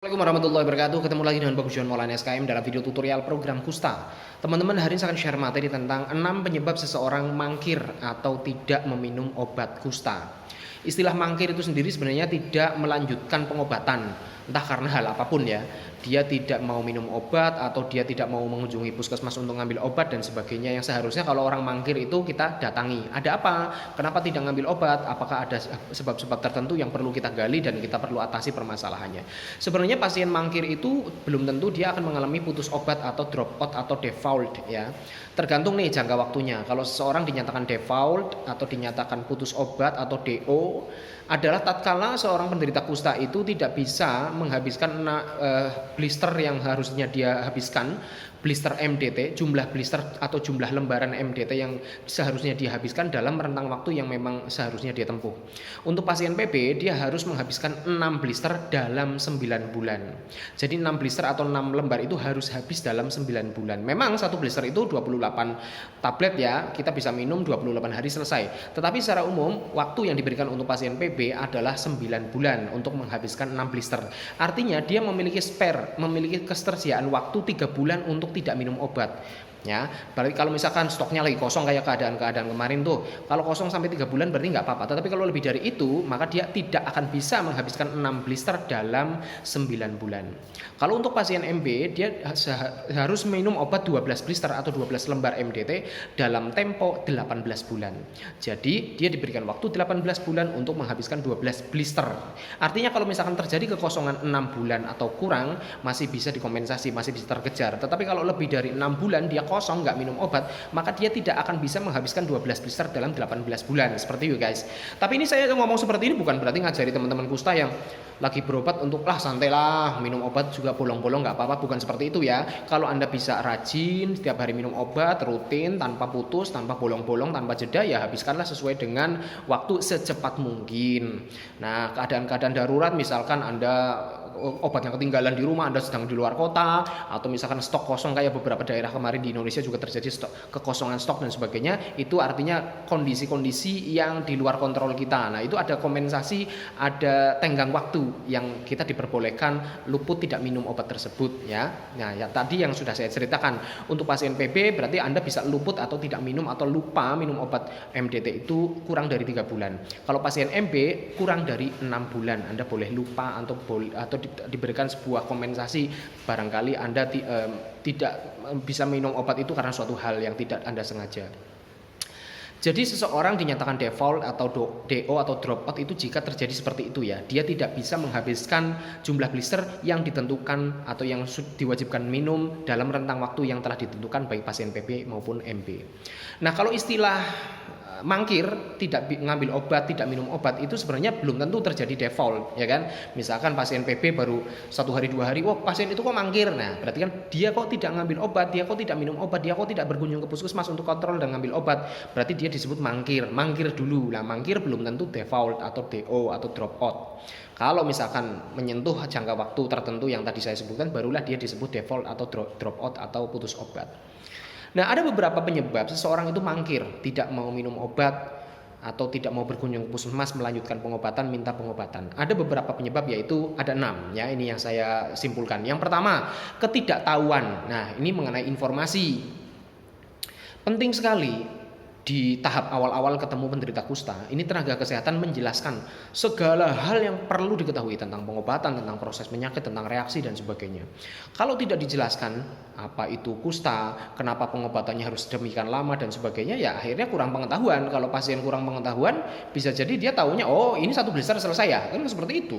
Assalamualaikum warahmatullahi wabarakatuh. Ketemu lagi dengan Bagus John Maulana SKM dalam video tutorial program Kusta. Teman-teman, hari ini saya akan share materi tentang 6 penyebab seseorang mangkir atau tidak meminum obat kusta. Istilah mangkir itu sendiri sebenarnya tidak melanjutkan pengobatan, entah karena hal apapun ya. Dia tidak mau minum obat atau dia tidak mau mengunjungi puskesmas untuk ngambil obat dan sebagainya. Yang seharusnya kalau orang mangkir itu kita datangi. Ada apa? Kenapa tidak ngambil obat? Apakah ada sebab-sebab tertentu yang perlu kita gali dan kita perlu atasi permasalahannya? Sebenarnya pasien mangkir itu belum tentu dia akan mengalami putus obat atau drop out atau default ya. Tergantung nih jangka waktunya. Kalau seseorang dinyatakan default atau dinyatakan putus obat atau DO adalah tatkala seorang penderita kusta itu tidak bisa menghabiskan blister yang harusnya dia habiskan, blister MDT, jumlah blister atau jumlah lembaran MDT yang seharusnya dia habiskan dalam rentang waktu yang memang seharusnya dia tempuh. Untuk pasien PB dia harus menghabiskan 6 blister dalam 9 bulan. Jadi 6 blister atau 6 lembar itu harus habis dalam 9 bulan. Memang satu blister itu 28 tablet ya, kita bisa minum 28 hari selesai. Tetapi secara umum waktu yang diberikan untuk pasien PB adalah 9 bulan untuk menghabiskan 6 blister. Artinya dia memiliki spare, memiliki ketersediaan waktu 3 bulan untuk tidak minum obat. Ya, berarti kalau misalkan stoknya lagi kosong kayak keadaan kemarin tuh, kalau kosong sampai 3 bulan berarti nggak apa-apa. Tetapi kalau lebih dari itu, maka dia tidak akan bisa menghabiskan 6 blister dalam 9 bulan. Kalau untuk pasien MB, dia harus minum obat 12 blister atau 12 lembar MDT dalam tempo 18 bulan. Jadi, dia diberikan waktu 18 bulan untuk menghabiskan 12 blister. Artinya kalau misalkan terjadi kekosongan 6 bulan atau kurang, masih bisa dikompensasi, masih bisa terkejar. Tetapi kalau lebih dari 6 bulan dia kosong nggak minum obat, maka dia tidak akan bisa menghabiskan 12 blister dalam 18 bulan. Seperti itu guys. Tapi ini saya ngomong seperti ini bukan berarti ngajari teman-teman kusta yang lagi berobat untuk santailah, minum obat juga bolong-bolong nggak apa-apa, bukan seperti itu ya. Kalau Anda bisa rajin setiap hari minum obat rutin tanpa putus, tanpa bolong-bolong, tanpa jeda, ya habiskanlah sesuai dengan waktu secepat mungkin. Nah, keadaan-keadaan darurat misalkan Anda obat yang ketinggalan di rumah, Anda sedang di luar kota, atau misalkan stok kosong kayak beberapa daerah kemarin di Indonesia juga terjadi kekosongan stok dan sebagainya, itu artinya kondisi-kondisi yang di luar kontrol kita. Nah, itu ada kompensasi, ada tenggang waktu yang kita diperbolehkan luput tidak minum obat tersebut ya. Nah, ya tadi yang sudah saya ceritakan. Untuk pasien PB berarti Anda bisa luput atau tidak minum atau lupa minum obat MDT itu kurang dari 3 bulan. Kalau pasien MB kurang dari 6 bulan Anda boleh lupa atau diberikan sebuah kompensasi barangkali Anda tidak bisa minum obat itu karena suatu hal yang tidak Anda sengaja. Jadi seseorang dinyatakan default atau DO atau drop out itu jika terjadi seperti itu ya. Dia tidak bisa menghabiskan jumlah blister yang ditentukan atau yang diwajibkan minum dalam rentang waktu yang telah ditentukan baik pasien PB maupun MB. Nah, kalau istilah mangkir, tidak ngambil obat, tidak minum obat itu sebenarnya belum tentu terjadi default ya kan. Misalkan pasien PB baru 1 hari 2 hari, wah pasien itu kok mangkir. Nah, berarti kan dia kok tidak ngambil obat, dia kok tidak minum obat, dia kok tidak berkunjung ke puskesmas untuk kontrol dan ngambil obat. Berarti dia disebut mangkir dulu. Nah, mangkir belum tentu default atau DO atau drop out. Kalau misalkan menyentuh jangka waktu tertentu yang tadi saya sebutkan, barulah dia disebut default atau drop out atau putus obat. Nah, ada beberapa penyebab seseorang itu mangkir, tidak mau minum obat atau tidak mau berkunjung ke puskesmas melanjutkan pengobatan, minta pengobatan. Ada beberapa penyebab, yaitu ada 6 ya, ini yang saya simpulkan. Yang pertama, ketidaktahuan. Nah, ini mengenai informasi. Penting sekali di tahap awal-awal ketemu penderita kusta, ini tenaga kesehatan menjelaskan segala hal yang perlu diketahui tentang pengobatan, tentang proses penyakit, tentang reaksi dan sebagainya. Kalau tidak dijelaskan apa itu kusta, kenapa pengobatannya harus demikian lama dan sebagainya, ya akhirnya kurang pengetahuan. Kalau pasien kurang pengetahuan, bisa jadi dia taunya oh ini 1 blister selesai ya, kan seperti itu.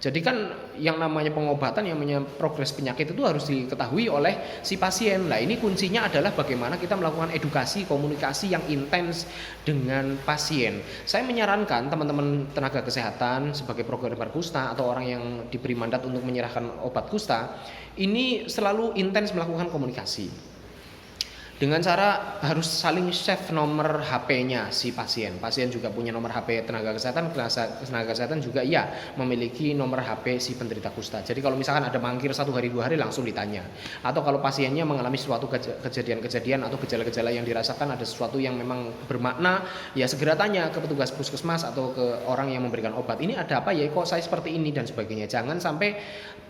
Jadi kan yang namanya pengobatan, yang namanya progres penyakit itu harus diketahui oleh si pasien. Nah, ini kuncinya adalah bagaimana kita melakukan edukasi, komunikasi yang intens dengan pasien. Saya menyarankan teman-teman tenaga kesehatan sebagai programmer kusta atau orang yang diberi mandat untuk menyerahkan obat kusta, ini selalu intens melakukan komunikasi. Dengan cara harus saling save nomor HP-nya si pasien. Pasien juga punya nomor HP tenaga kesehatan juga ya memiliki nomor HP si penderita kusta. Jadi kalau misalkan ada mangkir 1 hari 2 hari langsung ditanya. Atau kalau pasiennya mengalami suatu kejadian-kejadian atau gejala-gejala yang dirasakan ada sesuatu yang memang bermakna, ya segera tanya ke petugas puskesmas atau ke orang yang memberikan obat. Ini ada apa ya? Kok saya seperti ini dan sebagainya. Jangan sampai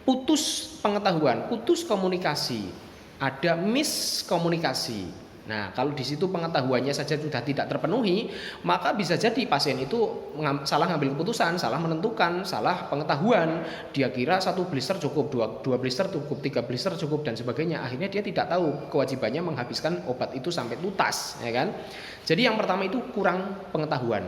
putus pengetahuan, putus komunikasi. Ada miskomunikasi. Nah, kalau di situ pengetahuannya saja sudah tidak terpenuhi, maka bisa jadi pasien itu salah ngambil keputusan, salah menentukan, salah pengetahuan. Dia kira 1 blister cukup, 2 blister cukup, 3 blister cukup dan sebagainya. Akhirnya dia tidak tahu kewajibannya menghabiskan obat itu sampai tuntas, ya kan? Jadi yang pertama itu kurang pengetahuan.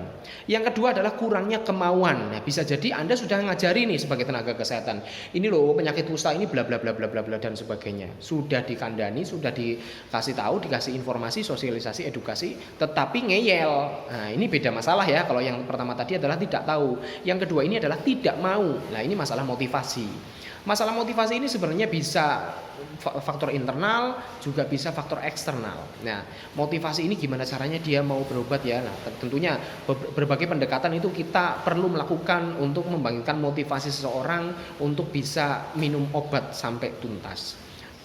Yang kedua adalah kurangnya kemauan. Nah, bisa jadi Anda sudah ngajari nih sebagai tenaga kesehatan. Ini loh penyakit kusta ini bla bla bla bla bla bla dan sebagainya. Sudah dikandani, sudah dikasih tahu, dikasih informasi, sosialisasi, edukasi, tetapi ngeyel. Nah, ini beda masalah ya. Kalau yang pertama tadi adalah tidak tahu. Yang kedua ini adalah tidak mau. Nah, ini masalah motivasi. Masalah motivasi ini sebenarnya bisa faktor internal, juga bisa faktor eksternal. Nah, motivasi ini gimana caranya dia mau berobat ya? Nah, tentunya berbagai pendekatan itu kita perlu melakukan untuk membangkitkan motivasi seseorang untuk bisa minum obat sampai tuntas.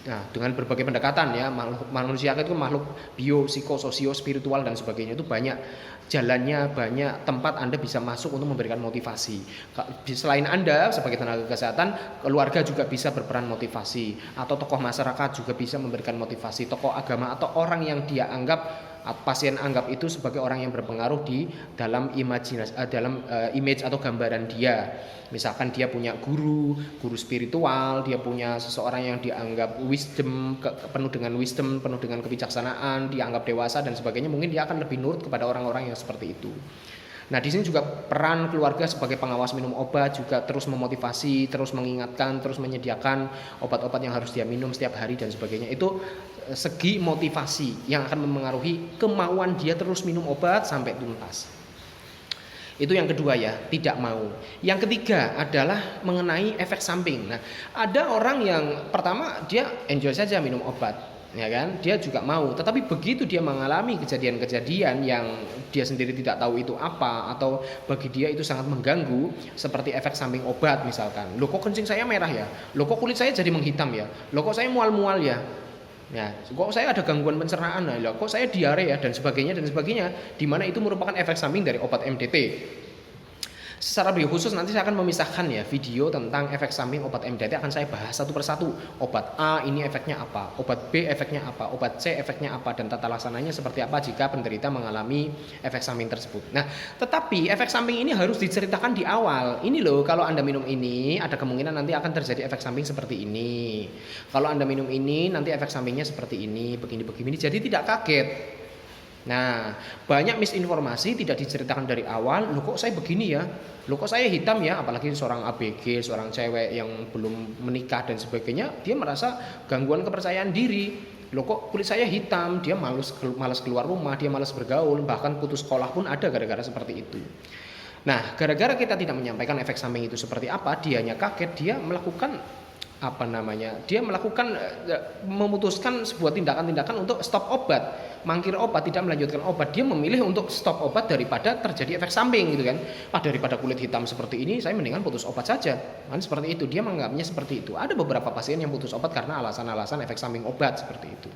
Nah, dengan berbagai pendekatan ya, manusia itu makhluk bio, psikososio, spiritual dan sebagainya, itu banyak jalannya, banyak tempat Anda bisa masuk untuk memberikan motivasi. Selain Anda sebagai tenaga kesehatan, keluarga juga bisa berperan motivasi, atau tokoh masyarakat juga bisa memberikan motivasi, tokoh agama atau orang yang dia anggap, pasien anggap itu sebagai orang yang berpengaruh di dalam image atau gambaran dia. Misalkan dia punya guru spiritual, dia punya seseorang yang dianggap penuh dengan wisdom, penuh dengan kebijaksanaan, dianggap dewasa dan sebagainya, mungkin dia akan lebih nurut kepada orang-orang yang seperti itu. Nah, di sini juga peran keluarga sebagai pengawas minum obat juga terus memotivasi, terus mengingatkan, terus menyediakan obat-obat yang harus dia minum setiap hari dan sebagainya. Itu segi motivasi yang akan memengaruhi kemauan dia terus minum obat sampai tuntas. Itu yang kedua ya, tidak mau. Yang ketiga adalah mengenai efek samping. Nah, ada orang yang pertama dia enjoy saja minum obat, ya kan? Dia juga mau, tetapi begitu dia mengalami kejadian-kejadian yang dia sendiri tidak tahu itu apa, atau bagi dia itu sangat mengganggu, seperti efek samping obat misalkan. Loh kok kencing saya merah ya? Loh kok kulit saya jadi menghitam ya? Loh kok saya mual-mual ya? Ya, kok saya ada gangguan pencernaan, nah, kok saya diare ya dan sebagainya, di mana itu merupakan efek samping dari obat MDT. Secara lebih khusus nanti saya akan memisahkan ya video tentang efek samping obat MDT, akan saya bahas satu persatu. Obat A ini efeknya apa, obat B efeknya apa, obat C efeknya apa, dan tata laksananya seperti apa jika penderita mengalami efek samping tersebut. Nah, tetapi efek samping ini harus diceritakan di awal. Ini loh, kalau Anda minum ini ada kemungkinan nanti akan terjadi efek samping seperti ini. Kalau Anda minum ini nanti efek sampingnya seperti ini, begini. Jadi tidak kaget. Nah, banyak misinformasi tidak diceritakan dari awal. Loh kok saya begini ya? Loh kok saya hitam ya? Apalagi seorang ABG, seorang cewek yang belum menikah dan sebagainya, dia merasa gangguan kepercayaan diri. Loh kok kulit saya hitam? Dia malas keluar rumah, dia malas bergaul, bahkan putus sekolah pun ada gara-gara seperti itu. Nah, gara-gara kita tidak menyampaikan efek samping itu seperti apa, dianya kaget, dia melakukan memutuskan sebuah tindakan-tindakan untuk stop obat, mangkir obat, tidak melanjutkan obat. Dia memilih untuk stop obat daripada terjadi efek samping gitu kan. Daripada kulit hitam seperti ini, saya mendingan putus obat saja. Kan seperti itu, dia menganggapnya seperti itu. Ada beberapa pasien yang putus obat karena alasan-alasan efek samping obat seperti itu.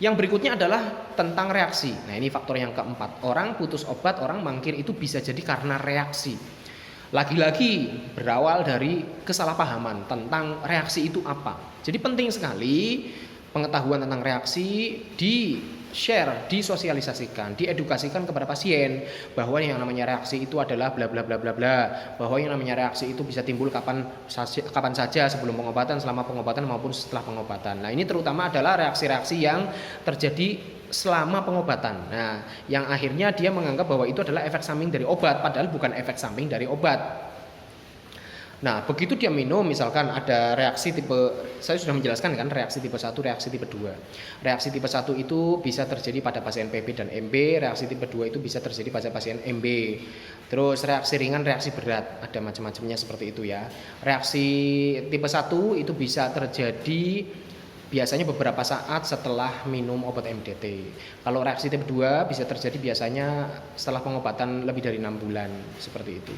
Yang berikutnya adalah tentang reaksi. Nah, ini faktor yang keempat. Orang putus obat, orang mangkir itu bisa jadi karena reaksi. Lagi-lagi berawal dari kesalahpahaman tentang reaksi itu apa. Jadi penting sekali pengetahuan tentang reaksi di-share, disosialisasikan, diedukasikan kepada pasien bahwa yang namanya reaksi itu adalah bla bla bla bla bla, bahwa yang namanya reaksi itu bisa timbul kapan saja sebelum pengobatan, selama pengobatan maupun setelah pengobatan. Nah, ini terutama adalah reaksi-reaksi yang terjadi selama pengobatan. Nah, yang akhirnya dia menganggap bahwa itu adalah efek samping dari obat, padahal bukan efek samping dari obat. Nah, begitu dia minum, misalkan ada reaksi tipe, saya sudah menjelaskan kan, reaksi tipe 1, reaksi tipe 2. Reaksi tipe 1 itu bisa terjadi pada pasien PB dan MB, reaksi tipe 2 itu bisa terjadi pada pasien MB. Terus reaksi ringan, reaksi berat, ada macam-macamnya seperti itu ya. Reaksi tipe 1 itu bisa terjadi biasanya beberapa saat setelah minum obat MDT. Kalau reaksi tipe 2 bisa terjadi biasanya setelah pengobatan lebih dari 6 bulan, seperti itu.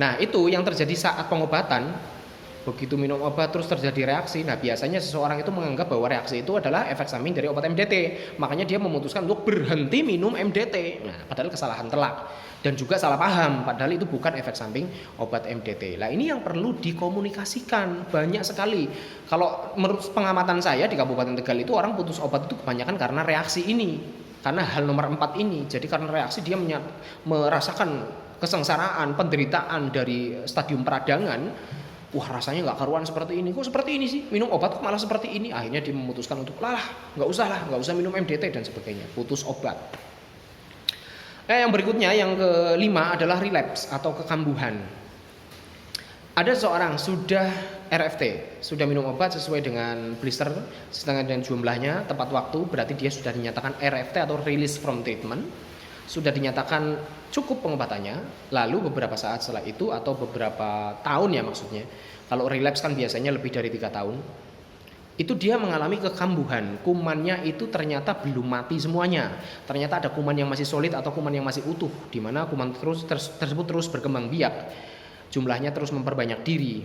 Nah, itu yang terjadi saat pengobatan. Begitu minum obat terus terjadi reaksi. Nah, biasanya seseorang itu menganggap bahwa reaksi itu adalah efek samping dari obat MDT. Makanya dia memutuskan untuk berhenti minum MDT. Nah, padahal kesalahan telak dan juga salah paham, padahal itu bukan efek samping obat MDT. Nah, ini yang perlu dikomunikasikan banyak sekali. Kalau menurut pengamatan saya di Kabupaten Tegal itu orang putus obat itu kebanyakan karena reaksi ini. Karena hal nomor 4 ini. Jadi karena reaksi dia merasakan kesengsaraan, penderitaan dari stadium peradangan. Wah, rasanya nggak karuan seperti ini. Kok seperti ini sih? Minum obat kok malah seperti ini? Akhirnya dia memutuskan untuk nggak usah minum MDT dan sebagainya. Putus obat. Yang berikutnya, yang kelima adalah relapse atau kekambuhan. Ada seorang sudah RFT, sudah minum obat sesuai dengan blister, setengah dengan jumlahnya, tepat waktu, berarti dia sudah dinyatakan RFT atau release from treatment. Sudah dinyatakan cukup pengobatannya, lalu beberapa saat setelah itu atau beberapa tahun ya maksudnya, kalau relapse kan biasanya lebih dari 3 tahun, itu dia mengalami kekambuhan. Kumannya itu ternyata belum mati semuanya, ternyata ada kuman yang masih solid atau kuman yang masih utuh, di mana kuman tersebut terus berkembang biak, jumlahnya terus memperbanyak diri,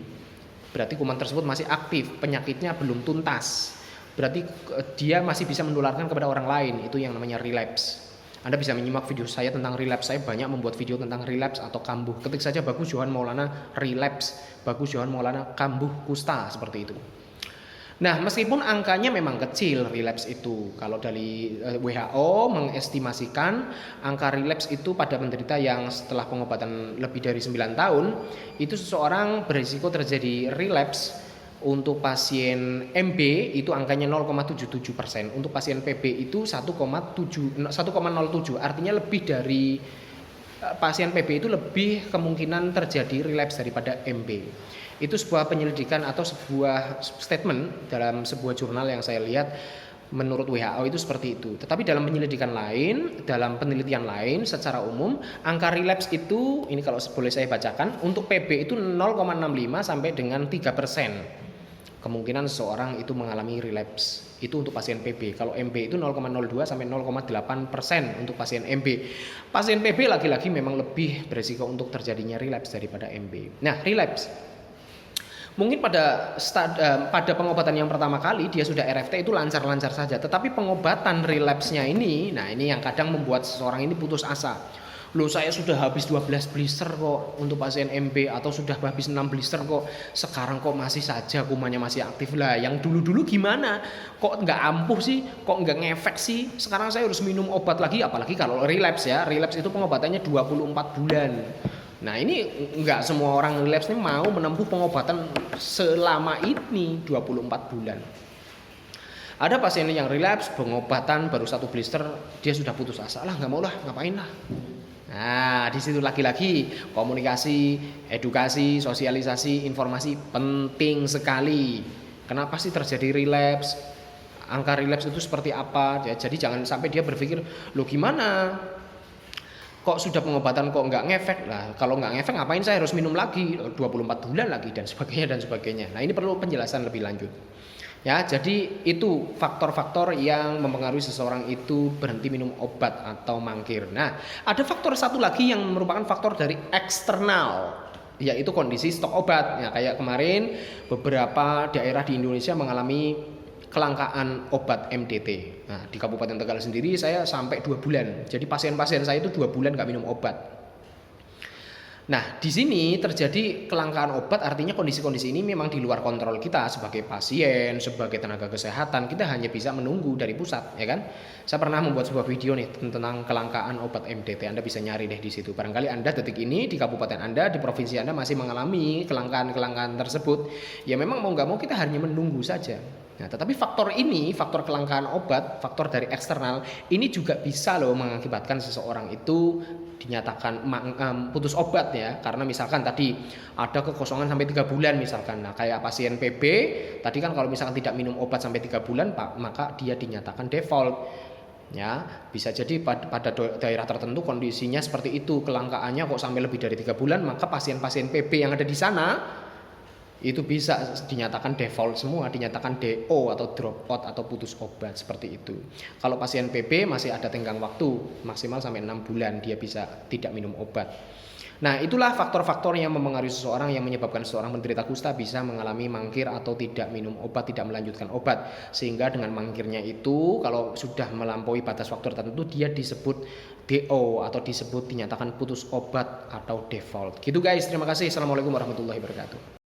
berarti kuman tersebut masih aktif, penyakitnya belum tuntas, berarti dia masih bisa menularkan kepada orang lain, itu yang namanya relapse. Anda bisa menyimak video saya tentang relapse. Saya banyak membuat video tentang relapse atau kambuh. Ketik saja Bagus Johan Maulana relapse, Bagus Johan Maulana kambuh kusta, seperti itu. Nah, meskipun angkanya memang kecil relapse itu, kalau dari WHO mengestimasikan angka relapse itu pada penderita yang setelah pengobatan lebih dari 9 tahun, itu seseorang berisiko terjadi relapse. Untuk pasien MB itu angkanya 0,77%, untuk pasien PB itu 1,07, artinya lebih dari pasien PB itu lebih kemungkinan terjadi relapse daripada MB. Itu sebuah penyelidikan atau sebuah statement dalam sebuah jurnal yang saya lihat menurut WHO itu seperti itu. Tetapi dalam penyelidikan lain, dalam penelitian lain secara umum, angka relapse itu, ini kalau boleh saya bacakan, untuk PB itu 0,65 sampai dengan 3%. Kemungkinan seseorang itu mengalami relapse. Itu untuk pasien PB. Kalau MB itu 0,02 sampai 0,8% untuk pasien MB. Pasien PB lagi-lagi memang lebih berisiko untuk terjadinya relapse daripada MB. Nah, relapse. Mungkin pada pengobatan yang pertama kali dia sudah RFT itu lancar-lancar saja. Tetapi pengobatan relapse-nya ini, nah ini yang kadang membuat seseorang ini putus asa. Loh, saya sudah habis 12 blister kok untuk pasien MB, atau sudah habis 6 blister kok, sekarang kok masih saja kumannya masih aktif. Lah, yang dulu-dulu gimana? Kok nggak ampuh sih? Kok nggak ngefek sih? Sekarang saya harus minum obat lagi, apalagi kalau relapse ya. Relapse itu pengobatannya 24 bulan. Nah, ini nggak semua orang relapse ini mau menempuh pengobatan selama ini 24 bulan. Ada pasien yang relapse, pengobatan baru 1 blister, dia sudah putus asa. Lah, nggak mau lah, ngapain lah. Nah, di situ lagi-lagi komunikasi, edukasi, sosialisasi, informasi penting sekali. Kenapa sih terjadi relapse? Angka relapse itu seperti apa? Ya, jadi jangan sampai dia berpikir, loh gimana? Kok sudah pengobatan kok nggak ngefek? Lah, kalau nggak ngefek ngapain saya harus minum lagi 24 bulan lagi dan sebagainya. Nah, ini perlu penjelasan lebih lanjut. Ya, jadi itu faktor-faktor yang mempengaruhi seseorang itu berhenti minum obat atau mangkir. Nah, ada faktor satu lagi yang merupakan faktor dari eksternal, yaitu kondisi stok obat. Ya, kayak kemarin beberapa daerah di Indonesia mengalami kelangkaan obat MDT. Nah, di Kabupaten Tegal sendiri saya sampai 2 bulan. Jadi pasien-pasien saya itu 2 bulan nggak minum obat. Nah, di sini terjadi kelangkaan obat, artinya kondisi-kondisi ini memang di luar kontrol kita sebagai pasien, sebagai tenaga kesehatan. Kita hanya bisa menunggu dari pusat, ya kan? Saya pernah membuat sebuah video nih tentang kelangkaan obat MDT. Anda bisa nyari deh di situ. Barangkali Anda detik ini di kabupaten Anda, di provinsi Anda masih mengalami kelangkaan tersebut. Ya memang mau nggak mau kita hanya menunggu saja. Nah, tetapi faktor ini, faktor kelangkaan obat, faktor dari eksternal, ini juga bisa loh mengakibatkan seseorang itu dinyatakan putus obat ya. Karena misalkan tadi ada kekosongan sampai 3 bulan misalkan. Nah, kayak pasien PB, tadi kan kalau misalkan tidak minum obat sampai 3 bulan, maka dia dinyatakan default. Ya, bisa jadi pada daerah tertentu kondisinya seperti itu, kelangkaannya kok sampai lebih dari 3 bulan, maka pasien-pasien PB yang ada di sana itu bisa dinyatakan default semua, dinyatakan DO atau drop out atau putus obat seperti itu. Kalau pasien PB masih ada tenggang waktu maksimal sampai 6 bulan dia bisa tidak minum obat. Nah, itulah faktor-faktor yang mempengaruhi seseorang yang menyebabkan seseorang penderita kusta bisa mengalami mangkir atau tidak minum obat, tidak melanjutkan obat. Sehingga dengan mangkirnya itu kalau sudah melampaui batas waktu tertentu dia disebut DO atau disebut dinyatakan putus obat atau default. Gitu guys, terima kasih. Assalamualaikum warahmatullahi wabarakatuh.